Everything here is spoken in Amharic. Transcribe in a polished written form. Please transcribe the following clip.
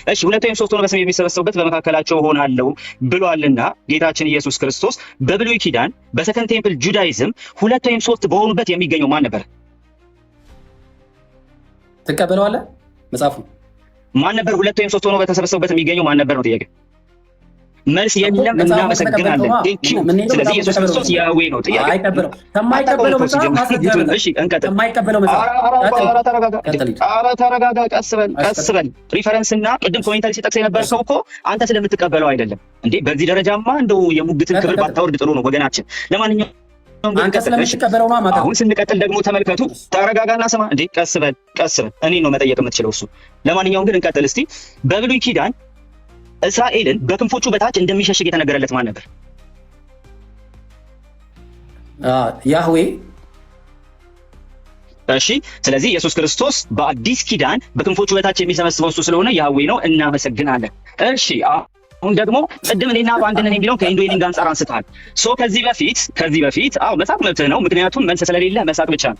እሺ ሁለት ወይም ሶስት ሆነው በስሜ የሚሰበሰቡበት በመካከላቸው ሆናለሁ ብሏልና ጌታችን ኢየሱስ ክርስቶስ በብሉይ ኪዳን በሰከንድ ቴምፕል ጁዳይዝም ሁለት ወይም ሶስት በሆኑበት የሚገኘው ማን ነበር? ትቀበለዋለህ? መጽሐፉ ማን ነበር? ሁለት ወይም ሶስት ሆነው በተሰበሰቡበት የሚገኘው ማን ነበር ነው ጥያቄ። መልስ የለም። እናመሰግናለን። ቴንኪው። ስለዚህ ኢየሱስ ክርስቶስ ያህዌ ነው። ጥያቄ አይቀበለው። ከማይቀበለው መጽሐፍ ማስረጃ። እሺ እንቀጥል። ከማይቀበለው መጽሐፍ ተረጋጋ። ቀስ በል ሪፈረንስ እና ቅድም ኮሜንታሪ ሲጠቅስ የነበርከው እኮ አንተ ስለምትቀበለው አይደለም እንዴ። በዚህ ደረጃማ እንደው የሙግትን ክብር ባታወርድ ጥሩ ነው ወገናችን። ለማንኛውም አሁን ስንቀጥል ደግሞ ተመልከቱ። ተረጋጋና ስማ እንዴ። ቀስ በል እኔ ነው መጠየቅ የምትችለው እሱ። ለማንኛውም ግን እንቀጥል እስቲ። በብሉይ ኪዳን እስራኤልን በክንፎቹ በታች እንደሚሸሽግ የተነገረለት ማን ነበር? ያህዌ። እሺ ስለዚህ ኢየሱስ ክርስቶስ በአዲስ ኪዳን በክንፎቹ በታች የሚሰበስበው እሱ ስለሆነ ያህዌ ነው። እናመሰግናለን። እሺ አሁን ደግሞ ቅድም እኔና በአንድ ነን የሚለውን ከኢንዶይሊንግ አንጻር አንስተሃል። ከዚህ በፊት መሳቅ መብትህ ነው፣ ምክንያቱም መልስ ስለሌለ መሳቅ ብቻ ነው።